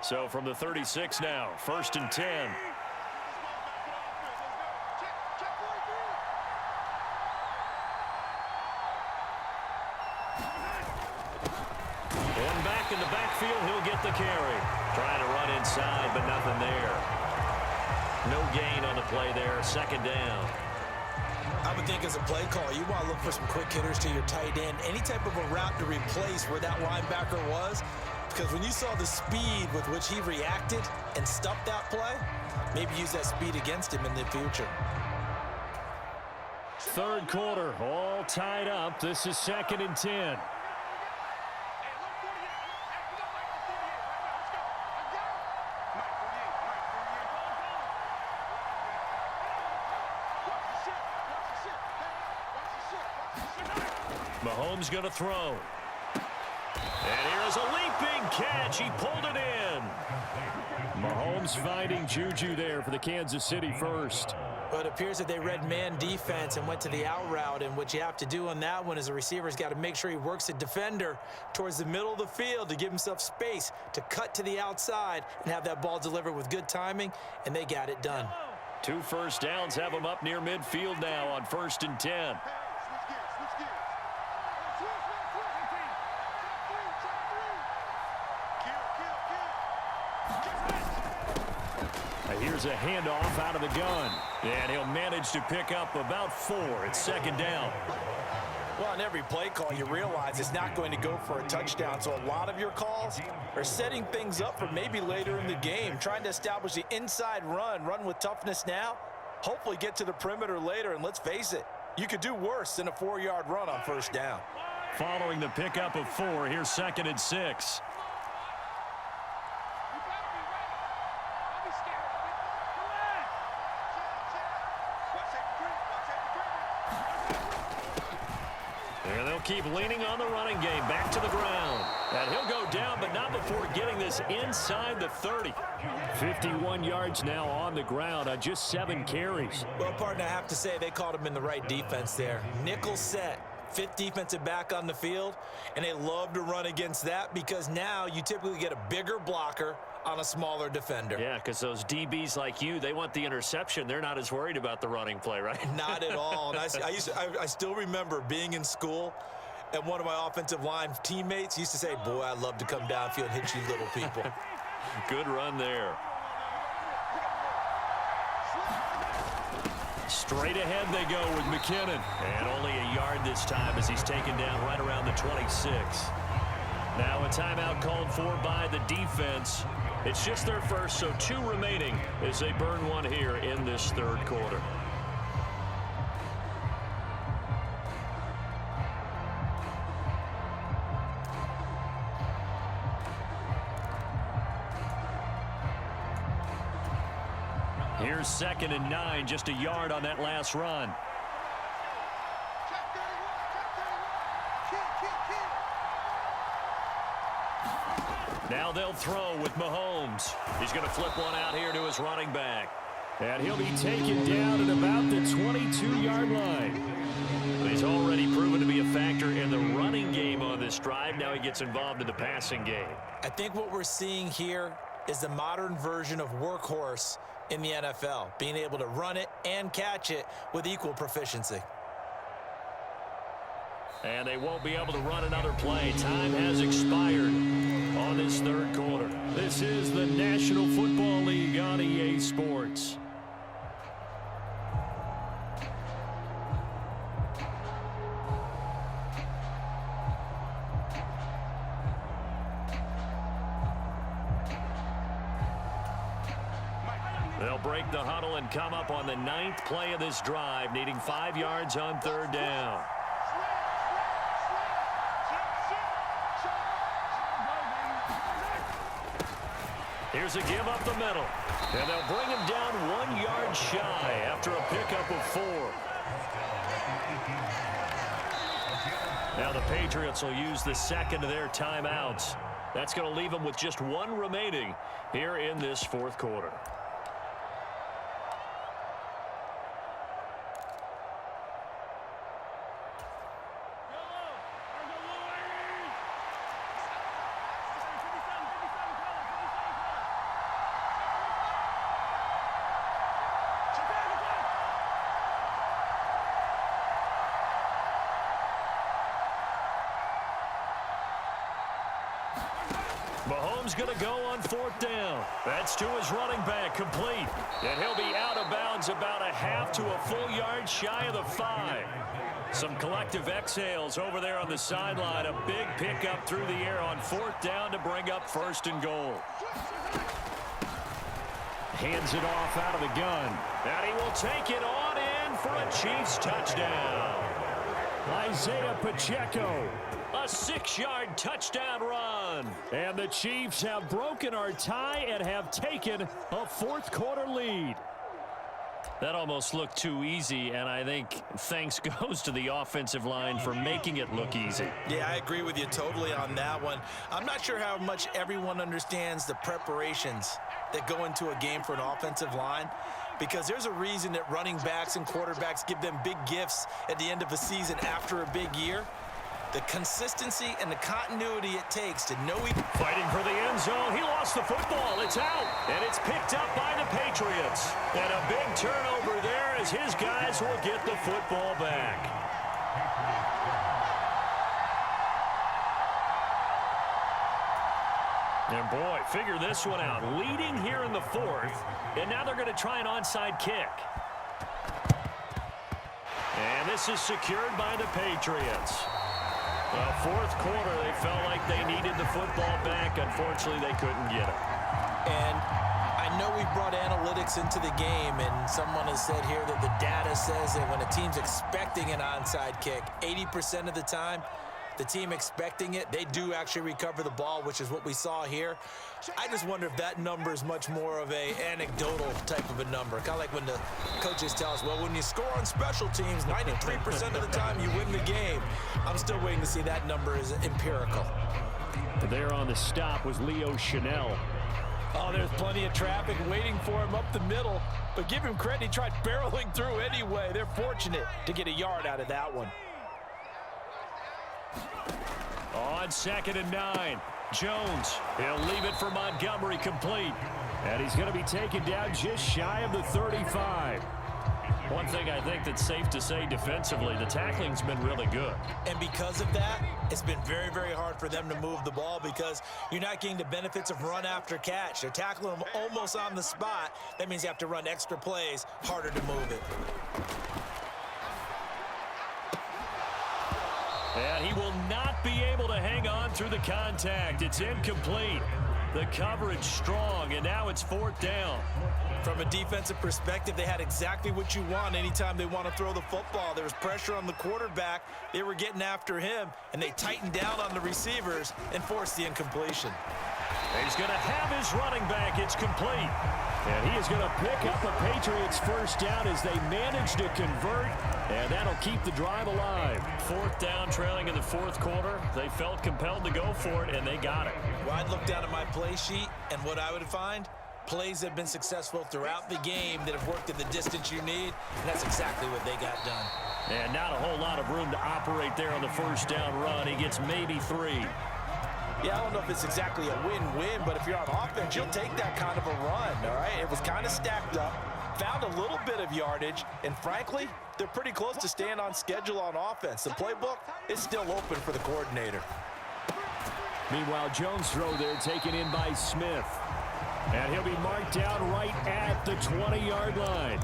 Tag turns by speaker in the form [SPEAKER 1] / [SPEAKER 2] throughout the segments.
[SPEAKER 1] So from the 36 now, 1st and 10. One back in the backfield, he'll get the carry. Trying to run inside, but nothing there. No gain on the play there, 2nd down.
[SPEAKER 2] I would think as a play call, you want to look for some quick hitters to your tight end. Any type of a route to replace where that linebacker was. Because when you saw the speed with which he reacted and stuffed that play, maybe use that speed against him in the future.
[SPEAKER 1] 3rd quarter, all tied up. This is 2nd and 10. Mahomes going to throw. And here's a leaping catch. He pulled it in. Mahomes finding Juju there for the Kansas City first.
[SPEAKER 2] Well, it appears that they read man defense and went to the out route. And what you have to do on that one is the receiver's got to make sure he works the defender towards the middle of the field to give himself space to cut to the outside and have that ball delivered with good timing. And they got it done.
[SPEAKER 1] 2 first downs have him up near midfield now on 1st and 10. Here's a handoff out of the gun. And he'll manage to pick up about 4. It's 2nd down.
[SPEAKER 2] Well, on every play call, you realize it's not going to go for a touchdown. So a lot of your calls are setting things up for maybe later in the game, trying to establish the inside run with toughness now, hopefully get to the perimeter later. And let's face it, you could do worse than a 4-yard run on 1st down.
[SPEAKER 1] Following the pickup of 4, here's 2nd and 6. And they'll keep leaning on the running game. Back to the ground. And he'll go down, but not before getting this inside the 30. 51 yards now on the ground on just 7 carries.
[SPEAKER 2] Well, partner, I have to say they called him in the right defense there. Nickel set. 5th defensive back on the field, and they love to run against that because now you typically get a bigger blocker on a smaller defender.
[SPEAKER 1] Yeah, because those DBs like you, they want the interception. They're not as worried about the running play, right?
[SPEAKER 2] Not at all. And I still remember being in school, and one of my offensive line teammates used to say, boy, I'd love to come downfield and hit you little people.
[SPEAKER 1] Good run there. Straight ahead they go with McKinnon. And only a yard this time as he's taken down right around the 26. Now a timeout called for by the defense. It's just their first, so 2 remaining as they burn 1 here in this 3rd quarter. Here's 2nd and 9, just a yard on that last run. Now they'll throw with Mahomes. He's going to flip one out here to his running back. And he'll be taken down at about the 22-yard line. He's already proven to be a factor in the running game on this drive. Now he gets involved in the passing game.
[SPEAKER 2] I think what we're seeing here is the modern version of workhorse in the NFL, being able to run it and catch it with equal proficiency.
[SPEAKER 1] And they won't be able to run another play. Time has expired on this 3rd quarter. This is the National Football League on EA Sports. They'll break the huddle and come up on the 9th play of this drive, needing 5 yards on 3rd down. Here's a give up the middle. And they'll bring him down 1 yard shy after a pickup of 4. Now the Patriots will use the 2nd of their timeouts. That's going to leave them with just 1 remaining here in this 4th quarter. Mahomes going to go on 4th down. That's to his running back, complete. And he'll be out of bounds about a half to a full yard shy of the 5. Some collective exhales over there on the sideline. A big pickup through the air on 4th down to bring up 1st and goal. Hands it off out of the gun. And he will take it on in for a Chiefs touchdown. Isaiah Pacheco. A 6-yard touchdown run. And the Chiefs have broken our tie and have taken a 4th quarter lead. That almost looked too easy, and I think thanks goes to the offensive line for making it look easy.
[SPEAKER 2] Yeah, I agree with you totally on that one. I'm not sure how much everyone understands the preparations that go into a game for an offensive line, because there's a reason that running backs and quarterbacks give them big gifts at the end of a season after a big year. The consistency and the continuity it takes to know he...
[SPEAKER 1] Fighting for the end zone. He lost the football. It's out. And it's picked up by the Patriots. And a big turnover there as his guys will get the football back. And boy, figure this one out. Leading here in the 4th. And now they're going to try an onside kick. And this is secured by the Patriots. Well, 4th quarter, they felt like they needed the football back. Unfortunately, they couldn't get it.
[SPEAKER 2] And I know we brought analytics into the game, and someone has said here that the data says that when a team's expecting an onside kick, 80% of the time, the team expecting it, they do actually recover the ball, which is what we saw here. I just wonder if that number is much more of a anecdotal type of a number. Kind of like when the coaches tell us, well, when you score on special teams, 93% of the time you win the game. I'm still waiting to see that number is empirical.
[SPEAKER 1] There on the stop was Leo Chanel.
[SPEAKER 2] Oh, there's plenty of traffic waiting for him up the middle. But give him credit, he tried barreling through anyway. They're fortunate to get a yard out of that one.
[SPEAKER 1] On 2nd and 9, Jones. He'll leave it for Montgomery, complete. And he's going to be taken down just shy of the 35. One thing I think that's safe to say defensively, the tackling's been really good.
[SPEAKER 2] And because of that, it's been very, very hard for them to move the ball because you're not getting the benefits of run after catch. They're tackling them almost on the spot. That means you have to run extra plays, harder to move it.
[SPEAKER 1] And he will not be able to hang on through the contact. It's incomplete. The coverage strong, and now it's 4th down.
[SPEAKER 2] From a defensive perspective, they had exactly what you want anytime they want to throw the football. There was pressure on the quarterback. They were getting after him, and they tightened down on the receivers and forced the incompletion.
[SPEAKER 1] He's going to have his running back. It's complete. And he is going to pick up a Patriots 1st down as they manage to convert, and that'll keep the drive alive. 4th down, trailing in the 4th quarter. They felt compelled to go for it, and they got it.
[SPEAKER 2] Well, I'd look down at my play sheet, and what I would find, plays have been successful throughout the game that have worked at the distance you need, and that's exactly what they got done.
[SPEAKER 1] And not a whole lot of room to operate there on the 1st down run. He gets maybe 3.
[SPEAKER 2] Yeah, I don't know if it's exactly a win-win, but if you're on offense, you'll take that kind of a run, all right? It was kind of stacked up, found a little bit of yardage, and frankly, they're pretty close to staying on schedule on offense. The playbook is still open for the coordinator.
[SPEAKER 1] Meanwhile, Jones' throw there taken in by Smith. And he'll be marked down right at the 20-yard line.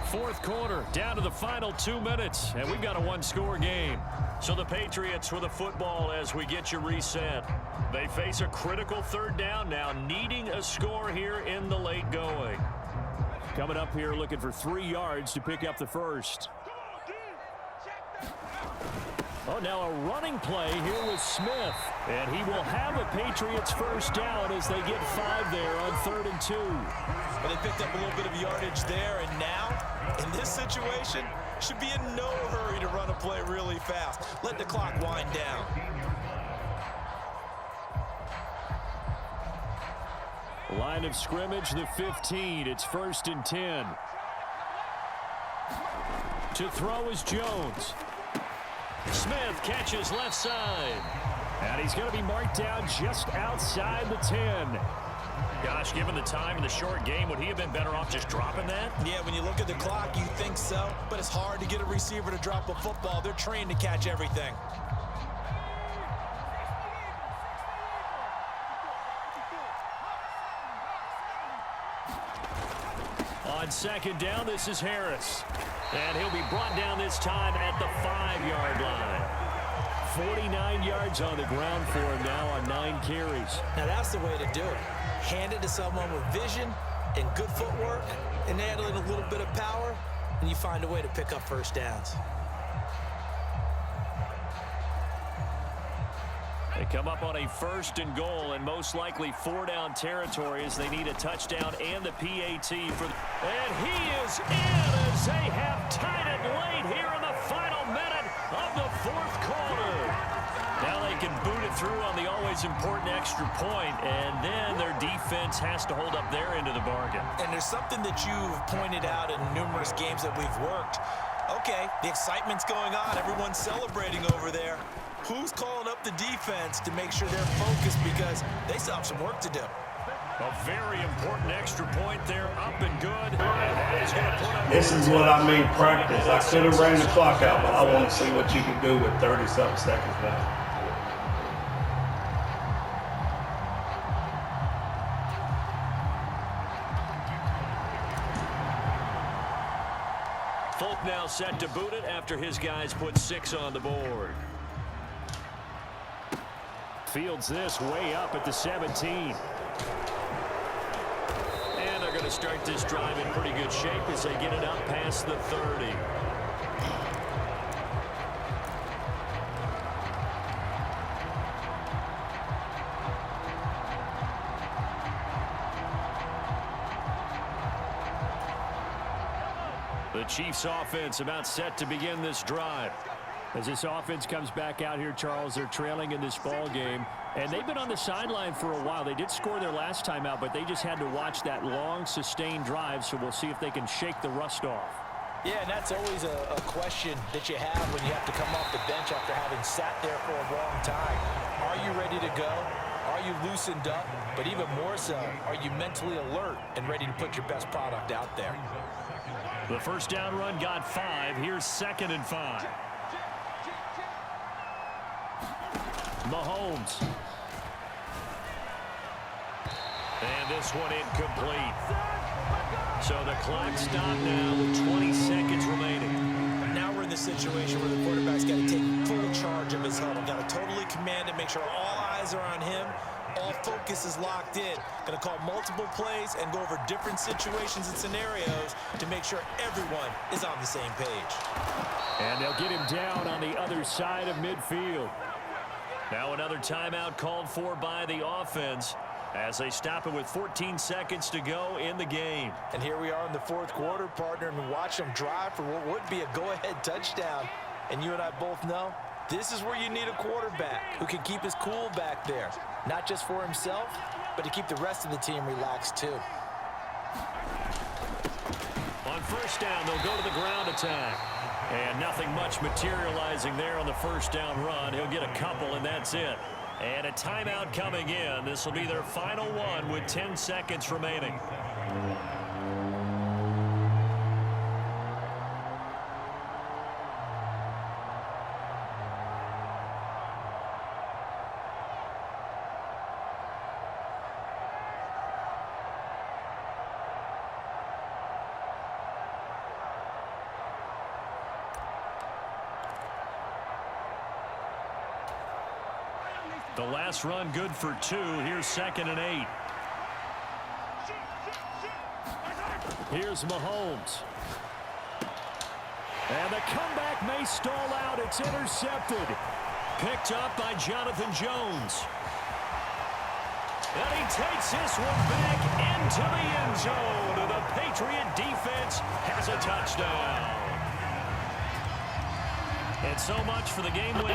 [SPEAKER 1] Fourth quarter, down to the final 2 minutes, and we've got a one-score game. So the Patriots with the football as we get you reset. They face a critical 3rd down now, needing a score here in the late going. Coming up here looking for 3 yards to pick up the first. Oh, now a running play here with Smith. And he will have a Patriots 1st down as they get 5 there on 3rd and 2.
[SPEAKER 2] Well, they picked up a little bit of yardage there, and now, in this situation, should be in no hurry to run a play really fast. Let the clock wind down.
[SPEAKER 1] Line of scrimmage, the 15. It's 1st and 10. To throw is Jones. Smith catches left side. And he's going to be marked down just outside the 10. Gosh, given the time in the short game, would he have been better off just dropping that?
[SPEAKER 2] Yeah, when you look at the clock, you think so, but it's hard to get a receiver to drop a football. They're trained to catch everything.
[SPEAKER 1] On second down, this is Harris. And he'll be brought down this time at the 5-yard line. 49 yards on the ground for him now on 9 carries.
[SPEAKER 2] Now that's the way to do it. Hand it to someone with vision and good footwork, and add in a little bit of power, and you find a way to pick up first downs.
[SPEAKER 1] They come up on a 1st and goal, and most likely 4-down territory as they need a touchdown and the PAT for. And he is in as they have tied it late here in the final minute of the 4th quarter. Now they can boot it through on the always important extra point, and then their defense has to hold up their end of the bargain.
[SPEAKER 2] And there's something that you've pointed out in numerous games that we've worked. Okay, the excitement's going on. Everyone's celebrating over there. Who's calling up the defense to make sure they're focused, because they still have some work to do?
[SPEAKER 1] A very important extra point there, up and good. And he's going to put up.
[SPEAKER 3] This is what I mean, practice. I could have ran the clock out, but I want to see what you can do with 30-something seconds left.
[SPEAKER 1] Folk now set to boot it after his guys put 6 on the board. Fields this way up at the 17. And they're going to start this drive in pretty good shape as they get it up past the 30. The Chiefs offense about set to begin this drive. As this offense comes back out here, Charles, they're trailing in this ball game, and they've been on the sideline for a while. They did score their last time out, but they just had to watch that long, sustained drive, so we'll see if they can shake the rust off.
[SPEAKER 2] Yeah, and that's always a question that you have when you have to come off the bench after having sat there for a long time. Are you ready to go? Are you loosened up? But even more so, are you mentally alert and ready to put your best product out there?
[SPEAKER 1] The first down run got 5. Here's 2nd and 5. Mahomes. And this one incomplete. So the clock stopped now with 20 seconds remaining.
[SPEAKER 2] Now we're in the situation where the quarterback's got to take full charge of his huddle. Got to totally command it, make sure all eyes are on him. All focus is locked in. Going to call multiple plays and go over different situations and scenarios to make sure everyone is on the same page.
[SPEAKER 1] And they'll get him down on the other side of midfield. Now another timeout called for by the offense as they stop it with 14 seconds to go in the game.
[SPEAKER 2] And here we are in the 4th quarter, partner, and watch them drive for what would be a go-ahead touchdown. And you and I both know this is where you need a quarterback who can keep his cool back there. Not just for himself, but to keep the rest of the team relaxed too.
[SPEAKER 1] On first down, they'll go to the ground attack. And nothing much materializing there on the first down run. He'll get a couple, and that's it. And a timeout coming in. This will be their final one with 10 seconds remaining. The last run good for 2. Here's 2nd and 8. Here's Mahomes. And the comeback may stall out. It's intercepted. Picked up by Jonathan Jones. And he takes this one back into the end zone. And the Patriot defense has a touchdown. And so much for the game win.